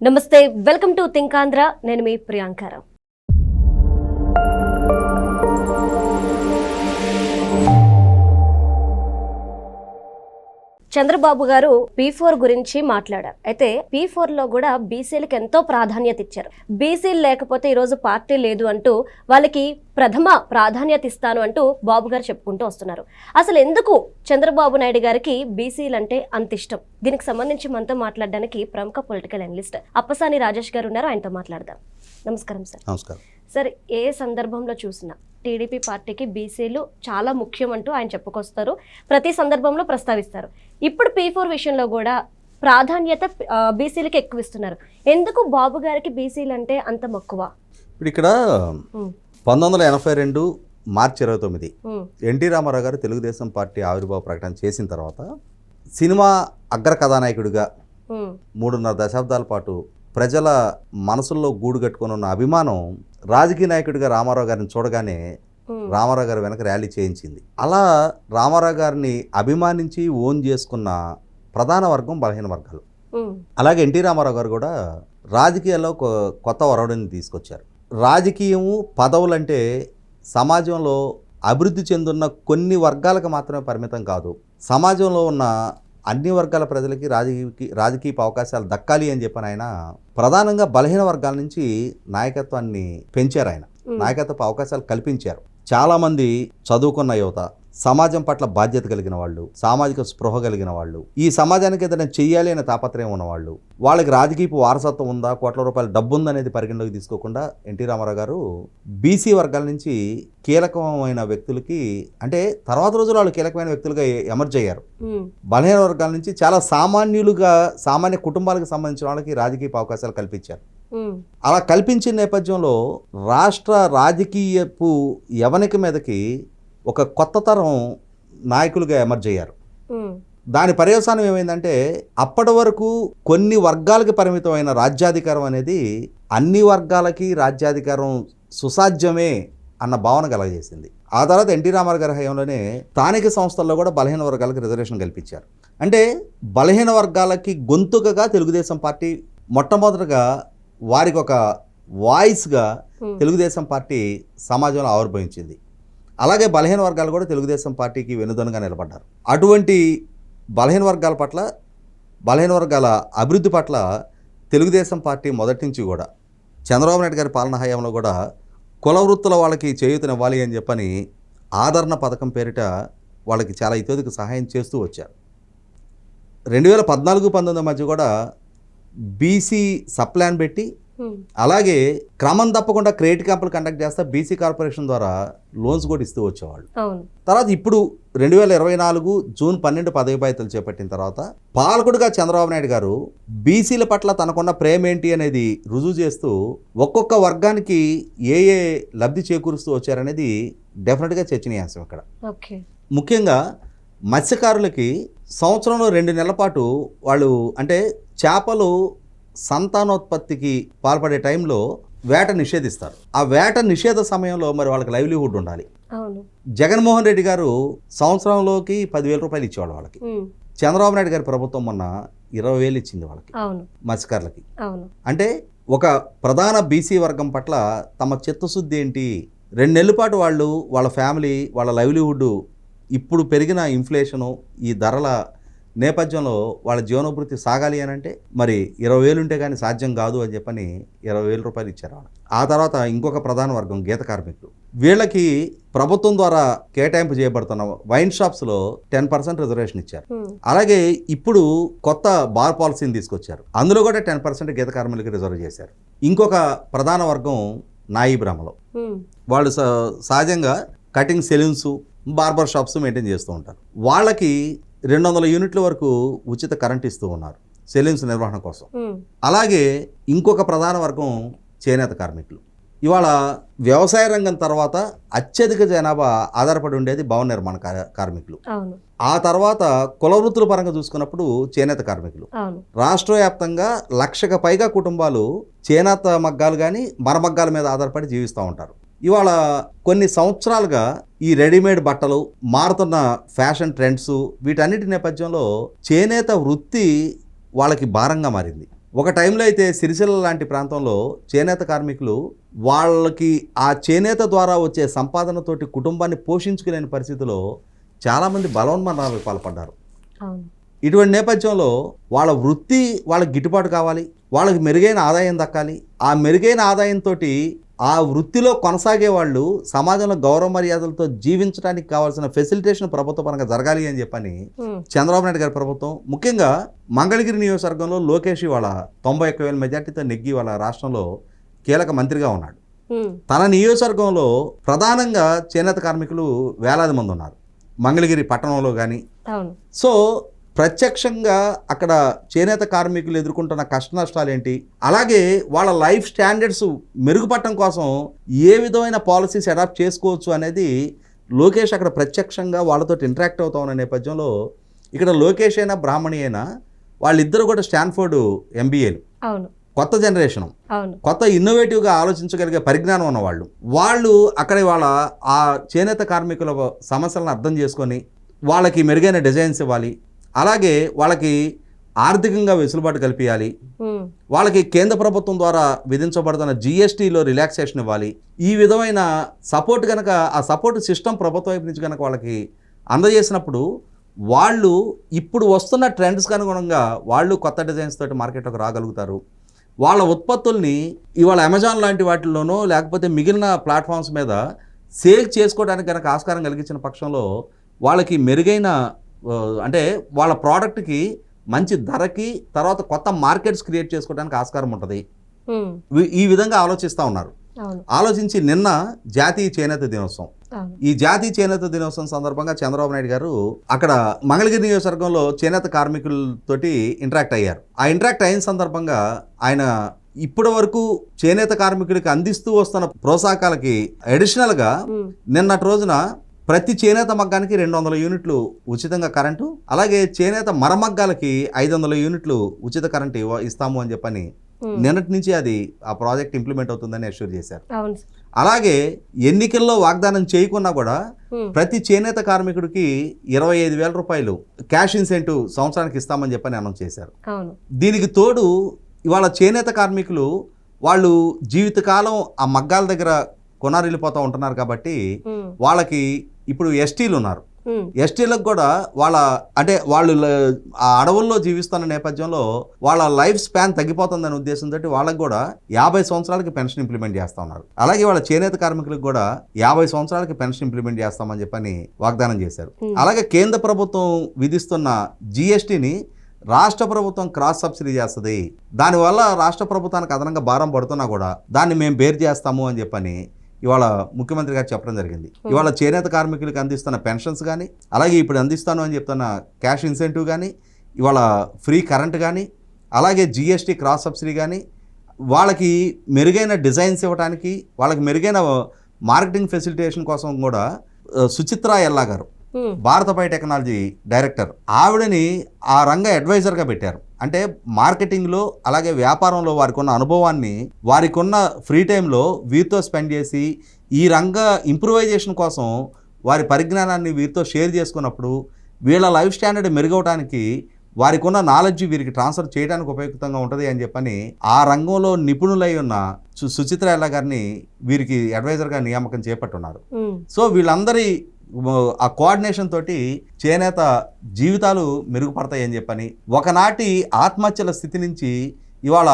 నమస్తే, welcome to think Andhra. నేను మీ ప్రియాంకరావు. చంద్రబాబు గారు P4 గురించి మాట్లాడారు. అయితే P4 లో కూడా బీసీలకు ఎంతో ప్రాధాన్యత ఇచ్చారు. బీసీలు లేకపోతే ఈరోజు పార్టీ లేదు అంటూ వాళ్ళకి ప్రథమ ప్రాధాన్యత ఇస్తాను అంటూ బాబు గారు చెప్పుకుంటూ వస్తున్నారు. అసలు ఎందుకు చంద్రబాబు నాయుడు గారికి బీసీలు అంటే అంత ఇష్టం? దీనికి సంబంధించి మనతో మాట్లాడడానికి ప్రముఖ పొలిటికల్ అనలిస్ట్ అప్పసాని రాజేష్ గారు ఉన్నారు. ఆయనతో మాట్లాడదాం. నమస్కారం సార్. నమస్కారం సార్. ఏ సందర్భంలో చూసినా టీడీపీ పార్టీకి బీసీలు చాలా ముఖ్యం అంటూ ఆయన చెప్పుకొస్తారు, ప్రతి సందర్భంలో ప్రస్తావిస్తారు. ఇప్పుడు P4 విషయంలో కూడా ప్రాధాన్యత బీసీలకి ఎక్కువ ఇస్తున్నారు. ఎందుకు బాబు గారికి బీసీలు అంటే అంత మక్కువ? ఇప్పుడు ఇక్కడ 1982 మార్చి 29 ఎన్టీ రామారావు గారు తెలుగుదేశం పార్టీ ఆవిర్భావ ప్రకటన చేసిన తర్వాత సినిమా అగ్ర కథానాయకుడిగా 3.5 దశాబ్దాల పాటు ప్రజల మనసుల్లో గూడు కట్టుకొని ఉన్న అభిమానం రాజకీయ నాయకుడిగా రామారావు గారిని చూడగానే రామారావు గారి వెనక ర్యాలీ చేయించింది. అలా రామారావు గారిని అభిమానించి ఓన్ చేసుకున్న ప్రధాన వర్గం బలహీన వర్గాలు. అలాగే ఎన్టీ రామారావు గారు కూడా రాజకీయాల్లో కొత్త ఒరవడిని తీసుకొచ్చారు. రాజకీయము పదవులంటే సమాజంలో అభివృద్ధి చెందున్న కొన్ని వర్గాలకు మాత్రమే పరిమితం కాదు, సమాజంలో ఉన్న అన్ని వర్గాల ప్రజలకి రాజకీయ అవకాశాలు దక్కాలి అని చెప్పని ఆయన ప్రధానంగా బలహీన వర్గాల నుంచి నాయకత్వాన్ని పెంచారు. ఆయన నాయకత్వ అవకాశాలు కల్పించారు. చాలామంది చదువుకున్న యువత, సమాజం పట్ల బాధ్యత కలిగిన వాళ్ళు, సామాజిక స్పృహ కలిగిన వాళ్ళు, ఈ సమాజానికి ఏదైనా చెయ్యాలి అనే తాపత్రయం ఉన్నవాళ్ళు, వాళ్ళకి రాజకీయపు వారసత్వం ఉందా, కోట్ల రూపాయల డబ్బు ఉందనేది పరిగణలోకి తీసుకోకుండా ఎన్టీ రామారావు గారు బీసీ వర్గాల నుంచి కీలకమైన వ్యక్తులకి, అంటే తర్వాత రోజులు వాళ్ళు కీలకమైన వ్యక్తులుగా ఎమర్జ్ అయ్యారు. బలహీన వర్గాల నుంచి చాలా సామాన్య కుటుంబాలకు సంబంధించిన వాళ్ళకి రాజకీయ అవకాశాలు కల్పించారు. అలా కల్పించిన నేపథ్యంలో రాష్ట్ర రాజకీయపు యవనిక మీదకి ఒక కొత్త తరం నాయకులుగా ఎమర్జ్ అయ్యారు. దాని పర్యవసానం ఏమైందంటే అప్పటి వరకు కొన్ని వర్గాలకి పరిమితమైన రాజ్యాధికారం అనేది అన్ని వర్గాలకి రాజ్యాధికారం సుసాధ్యమే అన్న భావన కలగజేసింది. ఆ తర్వాత ఎన్టీ రామారావు గారి హయాంలోనే స్థానిక సంస్థల్లో కూడా బలహీన వర్గాలకు రిజర్వేషన్ కల్పించారు. అంటే బలహీన వర్గాలకి గొంతుకగా తెలుగుదేశం పార్టీ మొట్టమొదటిగా వారికి ఒక వాయిస్గా తెలుగుదేశం పార్టీ సమాజంలో ఆవిర్భవించింది. అలాగే బలహీన వర్గాలు కూడా తెలుగుదేశం పార్టీకి వెనుదనుగా నిలబడ్డారు. అటువంటి బలహీన వర్గాల అభివృద్ధి పట్ల తెలుగుదేశం పార్టీ మొదటి నుంచి కూడా చంద్రబాబు నాయుడు గారి పాలన హయాంలో కూడా కుల వృత్తుల వాళ్ళకి చేయూతనివ్వాలి అని చెప్పని ఆదరణ పథకం పేరిట వాళ్ళకి చాలా ఇతోదికి సహాయం చేస్తూ వచ్చారు. 2014-19 మధ్య కూడా బీసీ సప్లాన్ పెట్టి, అలాగే క్రమం తప్పకుండా క్రెడిట్ క్యాంపులు కండక్ట్ చేస్తా బీసీ కార్పొరేషన్ ద్వారా లోన్స్ కూడా ఇస్తూ వచ్చేవాళ్ళు. తర్వాత ఇప్పుడు 2024 జూన్ 12 పదవి బాధ్యతలు చేపట్టిన తర్వాత పాలకుడుగా చంద్రబాబు నాయుడు గారు బీసీల పట్ల తనకున్న ప్రేమ ఏంటి అనేది రుజువు చేస్తూ ఒక్కొక్క వర్గానికి ఏ లబ్ధి చేకూరుస్తూ వచ్చారనేది డెఫినెట్గా చర్చనీయాంశం. ఇక్కడ ముఖ్యంగా మత్స్యకారులకి సంవత్సరంలో 2 నెలల పాటు వాళ్ళు, అంటే చేపలు సంతానోత్పత్తికి పాల్పడే టైంలో వేట నిషేధిస్తారు. ఆ వేట నిషేధ సమయంలో మరి వాళ్ళకి లైవ్లీహుడ్ ఉండాలి. జగన్మోహన్ రెడ్డి గారు సంవత్సరంలోకి 10,000 రూపాయలు ఇచ్చేవాళ్ళు వాళ్ళకి. చంద్రబాబు నాయుడు గారి ప్రభుత్వం మొన్న 20,000 ఇచ్చింది వాళ్ళకి, మత్స్యకారులకి. అంటే ఒక ప్రధాన బీసీ వర్గం పట్ల తమ చిత్తశుద్ధి ఏంటి, 2 నెలల పాటు వాళ్ళు, వాళ్ళ ఫ్యామిలీ, వాళ్ళ లైవ్లీహుడ్ ఇప్పుడు పెరిగిన ఇన్ఫ్లేషను, ఈ ధరల నేపథ్యంలో వాళ్ళ జీవనోభివృద్ధి సాగాలి అని అంటే మరి 20,000 ఉంటే కానీ సాధ్యం కాదు అని చెప్పని 20,000 రూపాయలు ఇచ్చారు వాళ్ళు. ఆ తర్వాత ఇంకొక ప్రధాన వర్గం గీత కార్మికులు. వీళ్ళకి ప్రభుత్వం ద్వారా కేటాయింపు చేయబడుతున్న వైన్ షాప్స్లో 10% రిజర్వేషన్ ఇచ్చారు. అలాగే ఇప్పుడు కొత్త బార్ పాలసీని తీసుకొచ్చారు, అందులో కూడా 10% గీత కార్మికులకి రిజర్వ్ చేశారు. ఇంకొక ప్రధాన వర్గం నాయి బ్రాహ్మలు. వాళ్ళు సహజంగా cutting salons, barber shops maintain చేస్తూ ఉంటారు. వాళ్ళకి 200 యూనిట్ల వరకు ఉచిత కరెంట్ ఇస్తూ ఉన్నారు సెలూన్స్ నిర్వహణ కోసం. అలాగే ఇంకొక ప్రధాన వర్గం చేనేత కార్మికులు. ఇవాళ వ్యవసాయ రంగం తర్వాత అత్యధిక జనాభా ఆధారపడి ఉండేది భవన నిర్మాణ కార్మికులు. ఆ తర్వాత కుల వృత్తుల పరంగా చూసుకున్నప్పుడు చేనేత కార్మికులు. రాష్ట్ర వ్యాప్తంగా 1,00,000కు పైగా కుటుంబాలు చేనేత మగ్గాలు కానీ మరమగ్గాల మీద ఆధారపడి జీవిస్తూ ఉంటారు. ఇవాళ కొన్ని సంవత్సరాలుగా ఈ రెడీమేడ్ బట్టలు, మారుతున్న ఫ్యాషన్ ట్రెండ్స్, వీటన్నిటి నేపథ్యంలో చేనేత వృత్తి వాళ్ళకి భారంగా మారింది. ఒక టైంలో అయితే సిరిసిల్ల లాంటి ప్రాంతంలో చేనేత కార్మికులు వాళ్ళకి ఆ చేనేత ద్వారా వచ్చే సంపాదనతోటి కుటుంబాన్ని పోషించుకోలేని పరిస్థితిలో చాలామంది బలవన్మరణాలకు పాల్పడ్డారు. ఇటువంటి నేపథ్యంలో వాళ్ళ వృత్తి వాళ్ళకి గిట్టుబాటు కావాలి, వాళ్ళకి మెరుగైన ఆదాయం దక్కాలి. ఆ మెరుగైన ఆదాయంతో ఆ వృత్తిలో కొనసాగే వాళ్ళు సమాజంలో గౌరవ మర్యాదలతో జీవించడానికి కావాల్సిన ఫెసిలిటేషన్ ప్రభుత్వ పరంగా జరగాలి అని చెప్పని చంద్రబాబు నాయుడు గారి ప్రభుత్వం, ముఖ్యంగా మంగళగిరి నియోజకవర్గంలో లోకేష్ వాళ్ళ 91,000 మెజార్టీతో నెగ్గి వాళ్ళ రాష్ట్రంలో కీలక మంత్రిగా ఉన్నాడు. తన నియోజకవర్గంలో ప్రధానంగా చేనేత కార్మికులు వేలాది మంది ఉన్నారు, మంగళగిరి పట్టణంలో కానీ. సో ప్రత్యక్షంగా అక్కడ చేనేత కార్మికులు ఎదుర్కొంటున్న కష్ట నష్టాలు ఏంటి, అలాగే వాళ్ళ లైఫ్ స్టాండర్డ్స్ మెరుగుపడటం కోసం ఏ విధమైన పాలసీస్ అడాప్ట్ చేసుకోవచ్చు అనేది లోకేష్ అక్కడ ప్రత్యక్షంగా వాళ్ళతో ఇంటరాక్ట్ అవుతా ఉన్న నేపథ్యంలో ఇక్కడ లోకేష్ అయినా బ్రాహ్మణి అయినా వాళ్ళిద్దరూ కూడా స్టాన్ఫోర్డ్ ఎంబీఏలు, కొత్త జనరేషన్, కొత్త ఇన్నోవేటివ్గా ఆలోచించగలిగే పరిజ్ఞానం ఉన్నవాళ్ళు. వాళ్ళు అక్కడ వాళ్ళ ఆ చేనేత కార్మికుల సమస్యలను అర్థం చేసుకొని వాళ్ళకి మెరుగైన డిజైన్స్ ఇవ్వాలి, అలాగే వాళ్ళకి ఆర్థికంగా వెసులుబాటు కల్పించాలి, వాళ్ళకి కేంద్ర ప్రభుత్వం ద్వారా విధించబడుతున్న జిఎస్టీలో రిలాక్సేషన్ ఇవ్వాలి. ఈ విధమైన సపోర్ట్ కనుక ఆ సపోర్ట్ సిస్టమ్ ప్రభుత్వం వైపు నుంచి కనుక వాళ్ళకి అందజేసినప్పుడు వాళ్ళు ఇప్పుడు వస్తున్న ట్రెండ్స్కి అనుగుణంగా వాళ్ళు కొత్త డిజైన్స్ తోటి మార్కెట్లోకి రాగలుగుతారు. వాళ్ళ ఉత్పత్తుల్ని ఇవాళ అమెజాన్ లాంటి వాటిల్లోనో లేకపోతే మిగిలిన ప్లాట్ఫామ్స్ మీద సేల్ చేసుకోవడానికి కనుక ఆస్కారం కలిగించిన పక్షంలో వాళ్ళకి మెరుగైన అంటే వాళ్ళ ప్రోడక్ట్కి మంచి ధరకి తర్వాత కొత్త మార్కెట్స్ క్రియేట్ చేసుకోవడానికి ఆస్కారం ఉంటుంది. ఈ విధంగా ఆలోచిస్తూ ఉన్నారు. ఆలోచించి నిన్న జాతీయ చేనేత దినోత్సవం, ఈ జాతీయ చేనేత దినోత్సవం సందర్భంగా చంద్రబాబు నాయుడు గారు అక్కడ మంగళగిరి నియోజకవర్గంలో చేనేత కార్మికులతోటి ఇంటరాక్ట్ అయ్యారు. ఆ ఇంటరాక్ట్ అయిన సందర్భంగా ఆయన ఇప్పటి వరకు చేనేత కార్మికులకి అందిస్తూ వస్తున్న ప్రోత్సాహకాలకి అడిషనల్గా నిన్నటి రోజున ప్రతి చేనేత మగ్గానికి 200 యూనిట్లు ఉచితంగా కరెంటు, అలాగే చేనేత మరమగ్గాలకి 500 యూనిట్లు ఉచిత కరెంటు ఇస్తాము అని చెప్పని నిన్నటి నుంచి అది ఆ ప్రాజెక్ట్ ఇంప్లిమెంట్ అవుతుందని అష్యూర్ చేశారు. అలాగే ఎన్నికల్లో వాగ్దానం చేయకున్నా కూడా ప్రతి చేనేత కార్మికుడికి 25,000 రూపాయలు క్యాష్ ఇన్సెంటివ్ సంవత్సరానికి ఇస్తామని చెప్పని అనౌన్స్ చేశారు. దీనికి తోడు ఇవాళ చేనేత కార్మికులు వాళ్ళు జీవితకాలం ఆ మగ్గాల దగ్గర కొనారిల్లిపోతూ ఉంటున్నారు కాబట్టి వాళ్ళకి ఇప్పుడు ఎస్టీలు ఉన్నారు. ఎస్టీలకు కూడా వాళ్ళ అంటే వాళ్ళు ఆ అడవుల్లో జీవిస్తున్న నేపథ్యంలో వాళ్ళ లైఫ్ స్పాన్ తగ్గిపోతుందనే ఉద్దేశంతో వాళ్ళకి కూడా 50 సంవత్సరాలకి పెన్షన్ ఇంప్లిమెంట్ చేస్తా ఉన్నారు. అలాగే వాళ్ళ చేనేత కార్మికులకు కూడా 50 సంవత్సరాలకి పెన్షన్ ఇంప్లిమెంట్ చేస్తామని చెప్పని వాగ్దానం చేశారు. అలాగే కేంద్ర ప్రభుత్వం విధిస్తున్న జిఎస్టీని రాష్ట్ర ప్రభుత్వం క్రాస్ సబ్సిడీ చేస్తుంది, దానివల్ల రాష్ట్ర ప్రభుత్వానికి అదనంగా భారం పడుతున్నా కూడా దాన్ని మేము బేర్ చేస్తాము అని చెప్పని ఇవాళ ముఖ్యమంత్రి గారు చెప్పడం జరిగింది. ఇవాళ చేనేత కార్మికులకు అందిస్తున్న పెన్షన్స్ కానీ, అలాగే ఇప్పుడు అందిస్తాను అని చెప్తున్న క్యాష్ ఇన్సెంటివ్ కానీ, ఇవాళ ఫ్రీ కరెంట్ కానీ, అలాగే జిఎస్టీ క్రాస్ సబ్సిడీ కానీ, వాళ్ళకి మెరుగైన డిజైన్స్ ఇవ్వడానికి, వాళ్ళకి మెరుగైన మార్కెటింగ్ ఫెసిలిటేషన్ కోసం కూడా సుచిత్ర ఎల్లా గారు భారత బయోటెక్నాలజీ డైరెక్టర్, ఆవిడని ఆ రంగ అడ్వైజర్గా పెట్టారు. అంటే మార్కెటింగ్లో అలాగే వ్యాపారంలో వారికి ఉన్న అనుభవాన్ని వారికి ఉన్న ఫ్రీ టైంలో వీరితో స్పెండ్ చేసి ఈ రంగ ఇంప్రూవైజేషన్ కోసం వారి పరిజ్ఞానాన్ని వీరితో షేర్ చేసుకున్నప్పుడు వీళ్ళ లైఫ్ స్టాండర్డ్ మెరుగవడానికి వారికి ఉన్న నాలెడ్జ్ వీరికి ట్రాన్స్ఫర్ చేయడానికి ఉపయుక్తంగా ఉంటుంది అని చెప్పని ఆ రంగంలో నిపుణులై ఉన్న సుచిత్ర ఎల్లా గారిని వీరికి అడ్వైజర్గా నియామకం చేపట్టున్నారు. సో వీళ్ళందరి ఆ కోఆర్డినేషన్ తోటి చేనేత జీవితాలు మెరుగుపడతాయని చెప్పని ఒకనాటి ఆత్మహత్యల స్థితి నుంచి ఇవాళ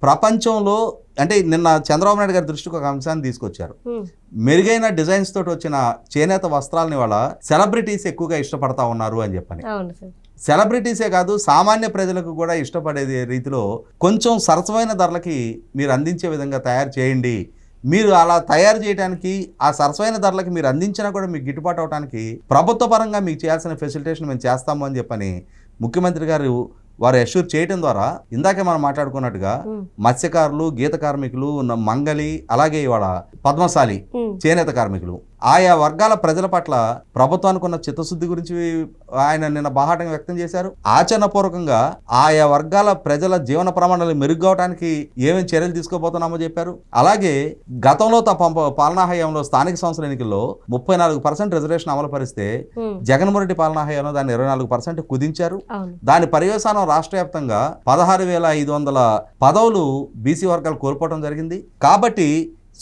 ప్రపంచంలో అంటే నిన్న చంద్రబాబు నాయుడు గారి దృష్టికి ఒక అంశాన్ని తీసుకొచ్చారు. మెరుగైన డిజైన్స్ తోటి వచ్చిన చేనేత వస్త్రాలని వాళ్ళ సెలబ్రిటీస్ ఎక్కువగా ఇష్టపడతా ఉన్నారు అని చెప్పని. సెలబ్రిటీసే కాదు సామాన్య ప్రజలకు కూడా ఇష్టపడే రీతిలో కొంచెం సరసమైన ధరలకి మీరు అందించే విధంగా తయారు చేయండి. మీరు అలా తయారు చేయడానికి ఆ సరసమైన ధరలకి మీరు అందించినా కూడా మీకు గిట్టుబాటు అవడానికి ప్రభుత్వ పరంగా మీకు చేయాల్సిన ఫెసిలిటేషన్ మేము చేస్తాము అని చెప్పని ముఖ్యమంత్రి గారు వారు అష్యూర్ చేయడం ద్వారా ఇందాకే మనం మాట్లాడుకున్నట్టుగా మత్స్యకారులు, గీత కార్మికులు, మంగలి, అలాగే ఇవాళ పద్మశాలి చేనేత కార్మికులు, ఆయా వర్గాల ప్రజల పట్ల ప్రభుత్వానికి ఉన్న చిత్తశుద్ధి గురించి ఆయన నిన్న బాహాటంగా వ్యక్తం చేశారు. ఆచరణపూర్వకంగా ఆయా వర్గాల ప్రజల జీవన ప్రమాణాలు మెరుగవడానికి ఏమేమి చర్యలు తీసుకోబోతున్నామో చెప్పారు. అలాగే గతంలో తమ పాలనా హయాంలో స్థానిక సంస్థల ఎన్నికల్లో 34% రిజర్వేషన్ అమలు పరిస్తే జగన్మోహన్ రెడ్డి పాలనా హయాంలో దాన్ని 24% కుదించారు. దాని పర్యవసానం రాష్ట్ర వ్యాప్తంగా 16,500 పదవులు బీసీ వర్గాలు కోల్పోవడం జరిగింది. కాబట్టి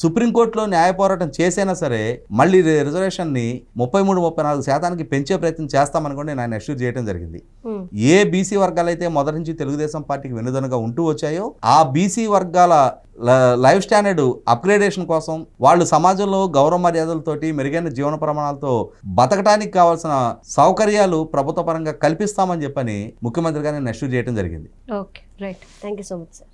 సుప్రీంకోర్టులో న్యాయ పోరాటం చేసైనా సరే మళ్ళీ రిజర్వేషన్ని 33-34% పెంచే ప్రయత్నం చేస్తామని కూడా నేను ఆయన అష్యూర్ చేయడం జరిగింది. ఏ బీసీ వర్గాలు అయితే మొదటి నుంచి తెలుగుదేశం పార్టీకి వెన్నుదన్నుగా ఉంటూ వచ్చాయో ఆ బీసీ వర్గాల లైఫ్ స్టాండర్డ్ అప్గ్రేడేషన్ కోసం వాళ్ళు సమాజంలో గౌరవ మర్యాదలతోటి మెరుగైన జీవన ప్రమాణాలతో బతకడానికి కావాల్సిన సౌకర్యాలు ప్రభుత్వ పరంగా కల్పిస్తామని చెప్పని ముఖ్యమంత్రి గారిని అష్యూర్ చేయడం జరిగింది. Okay, right. Thank you so much sir.